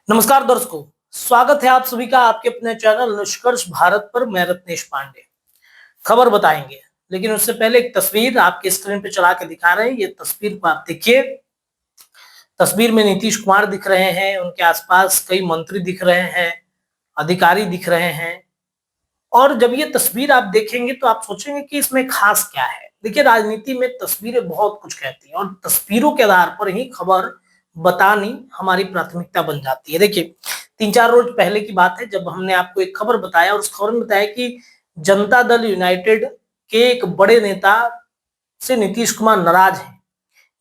नमस्कार दर्शकों, स्वागत है आप सभी का आपके अपने चैनल निष्कर्ष भारत पर। मैं रत्नेश पांडे खबर बताएंगे, लेकिन उससे पहले एक तस्वीर आपके स्क्रीन पे चला के दिखा रहे हैं। ये तस्वीर को आप देखिए। तस्वीर में नीतीश कुमार दिख रहे हैं, उनके आसपास कई मंत्री दिख रहे हैं, अधिकारी दिख रहे हैं। और जब ये तस्वीर आप देखेंगे तो आप सोचेंगे कि इसमें खास क्या है। देखिए, राजनीति में तस्वीरें बहुत कुछ कहती हैं और तस्वीरों के आधार पर ही खबर बतानी हमारी प्राथमिकता बन जाती है। देखिए, 3-4 रोज पहले की बात है जब हमने आपको एक खबर बताया और उस खबर में बताया कि जनता दल यूनाइटेड के एक बड़े नेता से नीतीश कुमार नाराज हैं।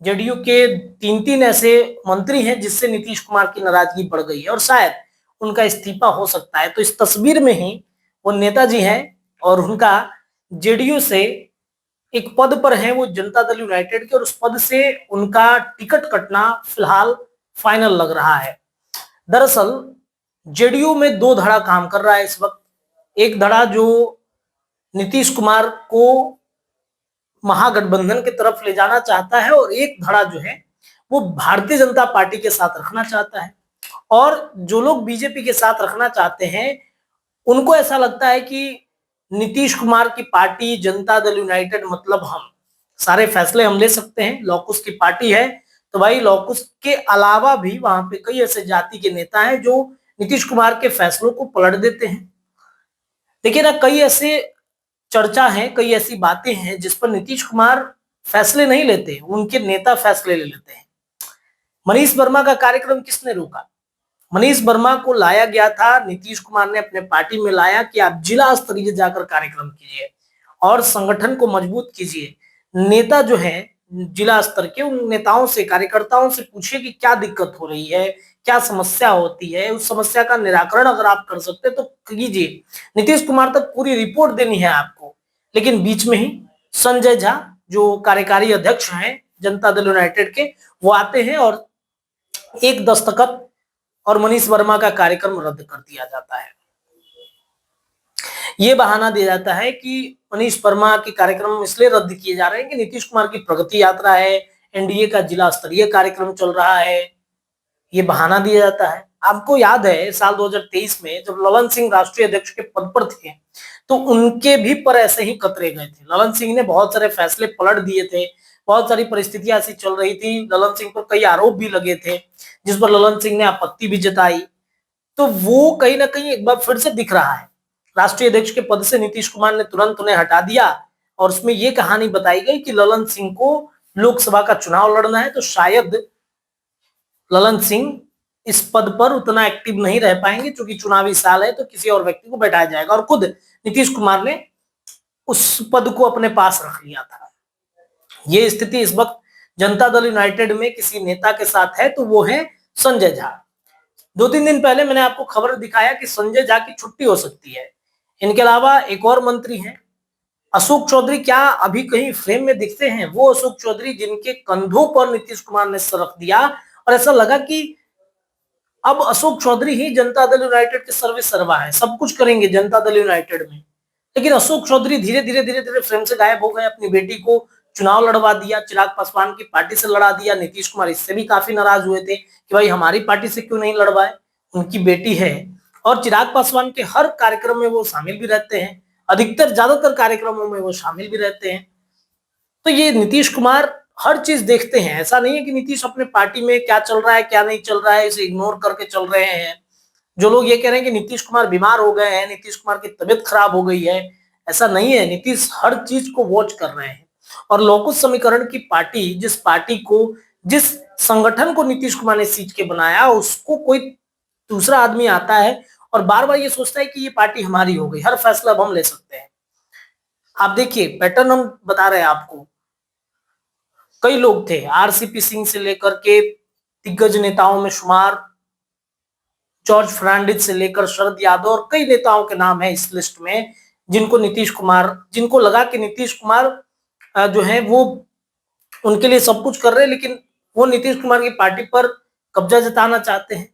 जेडीयू के 3-3 ऐसे मंत्री हैं जिससे नीतीश कुमार की नाराजगी बढ़ गई है और शायद उनका इस्तीफा हो सकता है। तो इस तस्वीर में ही वो नेताजी हैं और उनका जेडीयू से एक पद पर है, वो जनता दल यूनाइटेड के, और उस पद से उनका टिकट कटना फिलहाल फाइनल लग रहा है। दरअसल जेडीयू में दो धड़ा काम कर रहा है इस वक्त। एक धड़ा जो नीतीश कुमार को महागठबंधन की तरफ ले जाना चाहता है और एक धड़ा जो है वो भारतीय जनता पार्टी के साथ रखना चाहता है। और जो लोग बीजेपी के साथ रखना चाहते हैं उनको ऐसा लगता है कि नीतीश कुमार की पार्टी जनता दल यूनाइटेड मतलब हम सारे फैसले हम ले सकते हैं, लॉकुस की पार्टी है। तो भाई, लॉकुस के अलावा भी वहां पे कई ऐसे जाति के नेता हैं जो नीतीश कुमार के फैसलों को पलट देते हैं। देखिए ना, कई ऐसे चर्चा है, कई ऐसी बातें हैं जिस पर नीतीश कुमार फैसले नहीं लेते, उनके नेता फैसले ले लेते हैं। मनीष वर्मा का कार्यक्रम किसने रोका? मनीष वर्मा को लाया गया था, नीतीश कुमार ने अपने पार्टी में लाया कि आप जिला स्तरीय जाकर कार्यक्रम कीजिए और संगठन को मजबूत कीजिए। नेता जो है जिला स्तर के, उन नेताओं से, कार्यकर्ताओं से पूछिए कि क्या दिक्कत हो रही है, क्या समस्या होती है, उस समस्या का निराकरण अगर आप कर सकते तो कीजिए। नीतीश कुमार तक पूरी रिपोर्ट देनी है आपको। लेकिन बीच में ही संजय झा, जो कार्यकारी अध्यक्ष हैं जनता दल यूनाइटेड के, वो आते हैं और एक दस्तखत और मनीष वर्मा का कार्यक्रम रद्द कर दिया जाता है। ये बहाना दिया जाता है कि मनीष वर्मा के कार्यक्रम इसलिए रद्द किए जा रहे हैं कि नीतीश कुमार की प्रगति यात्रा है, एनडीए का जिला स्तरीय कार्यक्रम चल रहा है। ये बहाना दिया जाता है। आपको याद है साल 2023 में जब ललन सिंह राष्ट्रीय अध्यक्ष के पद पर थे तो उनके भी पर ऐसे ही कतरे गए थे। ललन सिंह ने बहुत सारे फैसले पलट दिए थे, बहुत सारी परिस्थितियां ऐसी चल रही थी, ललन सिंह पर कई आरोप भी लगे थे जिस पर ललन सिंह ने आपत्ति भी जताई। तो वो कहीं ना कहीं एक बार फिर से दिख रहा है। राष्ट्रीय अध्यक्ष के पद से नीतीश कुमार ने तुरंत उन्हें हटा दिया और उसमें ये कहानी बताई गई कि ललन सिंह को लोकसभा का चुनाव लड़ना है, तो शायद ललन सिंह इस पद पर उतना एक्टिव नहीं रह पाएंगे क्योंकि चुनावी साल है, तो किसी और व्यक्ति को बैठाया जाएगा। और खुद नीतीश कुमार ने उस पद को अपने पास रख लिया था। ये स्थिति इस वक्त जनता दल यूनाइटेड में किसी नेता के साथ है, तो वो है संजय झा। 2-3 दिन पहले मैंने आपको खबर दिखाया कि संजय झा की छुट्टी हो सकती है। इनके अलावा एक और मंत्री हैं अशोक चौधरी। क्या अभी कहीं फ्रेम में दिखते हैं? वो अशोक चौधरी जिनके कंधों पर नीतीश कुमार ने सर रख दिया और ऐसा लगा कि अब अशोक चौधरी ही जनता दल यूनाइटेड के सर्वे सर्वा है, सब कुछ करेंगे जनता दल यूनाइटेड में। लेकिन अशोक चौधरी धीरे धीरे फ्रेम से गायब हो गए। अपनी बेटी को चुनाव लड़वा दिया, चिराग पासवान की पार्टी से लड़ा दिया। नीतीश कुमार इससे भी काफी नाराज हुए थे कि भाई हमारी पार्टी से क्यों नहीं लड़वाए, उनकी बेटी है। और चिराग पासवान के हर कार्यक्रम में वो शामिल भी रहते हैं, अधिकतर ज्यादातर कार्यक्रमों में वो शामिल भी रहते हैं। तो ये नीतीश कुमार हर चीज देखते हैं। ऐसा नहीं है कि नीतीश अपने पार्टी में क्या चल रहा है क्या नहीं चल रहा है इसे इग्नोर करके चल रहे हैं। जो लोग ये कह रहे हैं कि नीतीश कुमार बीमार हो गए हैं, नीतीश कुमार की तबीयत खराब हो गई है, ऐसा नहीं है। नीतीश हर चीज को वॉच कर रहे हैं। और लौकुश समीकरण की पार्टी, जिस पार्टी को, जिस संगठन को नीतीश कुमार ने सींच के बनाया, उसको कोई दूसरा आदमी आता है और बार बार ये सोचता है कि ये पार्टी हमारी हो गई, हर फैसला अब हम ले सकते हैं। आप देखिए, पैटर्न हम बता रहे हैं आपको। कई लोग थे, आरसीपी सिंह से लेकर के दिग्गज नेताओं में शुमार, जॉर्ज फर्नांडिस से लेकर शरद यादव, और कई नेताओं के नाम है इस लिस्ट में जिनको नीतीश कुमार, जिनको लगा कि नीतीश कुमार जो है वो उनके लिए सब कुछ कर रहे हैं, लेकिन वो नीतीश कुमार की पार्टी पर कब्जा जताना चाहते हैं।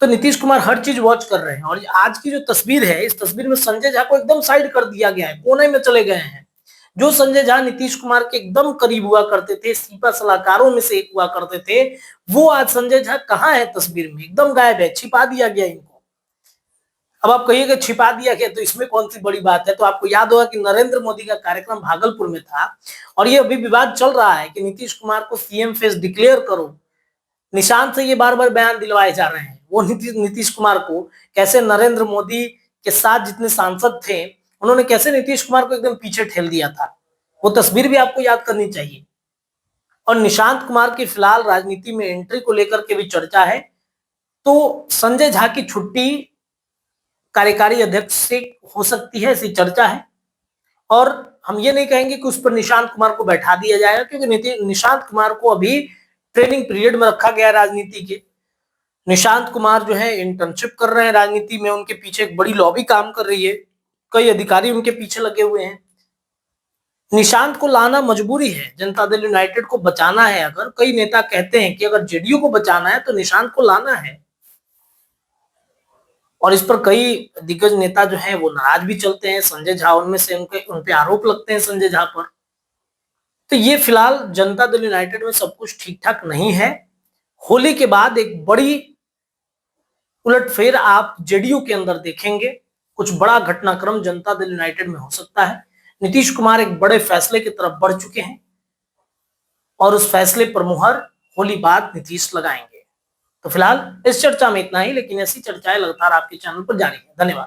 तो नीतीश कुमार हर चीज वॉच कर रहे हैं। और आज की जो तस्वीर है, इस तस्वीर में संजय झा को एकदम साइड कर दिया गया है, कोने में चले गए हैं। जो संजय झा नीतीश कुमार के एकदम करीब हुआ करते थे, सीपा सलाहकारों में से एक हुआ करते थे, वो आज संजय झा कहाँ है तस्वीर में, एकदम गायब है, छिपा दिया गया इनको। अब आप कहिए कि छिपा दिया गया तो इसमें कौन सी बड़ी बात है। तो आपको याद होगा कि नरेंद्र मोदी का कार्यक्रम भागलपुर में था और ये अभी विवाद चल रहा है कि नीतीश कुमार को सीएम फेस डिक्लेयर करो। निशांत से ये बार बार बयान दिलवाए जा रहे हैं। वो नीतीश कुमार को कैसे नरेंद्र मोदी के साथ जितने सांसद थे उन्होंने कैसे नीतीश कुमार को एकदम पीछे ठेल दिया था, वो तस्वीर भी आपको याद करनी चाहिए। और निशांत कुमार की फिलहाल राजनीति में एंट्री को लेकर के भी चर्चा है। तो संजय झा की छुट्टी कार्यकारी अध्यक्ष से हो सकती है, ऐसी चर्चा है। और हम ये नहीं कहेंगे कि उस पर निशांत कुमार को बैठा दिया जाएगा, क्योंकि निशांत कुमार को अभी ट्रेनिंग पीरियड में रखा गया राजनीति के। निशांत कुमार जो है इंटर्नशिप कर रहे हैं राजनीति में, उनके पीछे एक बड़ी लॉबी काम कर रही है, कई अधिकारी उनके पीछे लगे हुए हैं। निशांत को लाना मजबूरी है, जनता दल यूनाइटेड को बचाना है। अगर कई नेता कहते हैं कि अगर जेडीयू को बचाना है तो निशांत को लाना है, और इस पर कई दिग्गज नेता जो हैं वो नाराज भी चलते हैं। संजय झा उनमें से, उनपे आरोप लगते हैं संजय झा पर। तो ये फिलहाल जनता दल यूनाइटेड में सब कुछ ठीक ठाक नहीं है। होली के बाद एक बड़ी उलटफेर आप जेडीयू के अंदर देखेंगे। कुछ बड़ा घटनाक्रम जनता दल यूनाइटेड में हो सकता है। नीतीश कुमार एक बड़े फैसले की तरफ बढ़ चुके हैं और उस फैसले पर मुहर होली बाद नीतीश लगाएंगे। तो फिलहाल इस चर्चा में इतना ही, लेकिन ऐसी चर्चाएं लगातार आपके चैनल पर जारी है। धन्यवाद।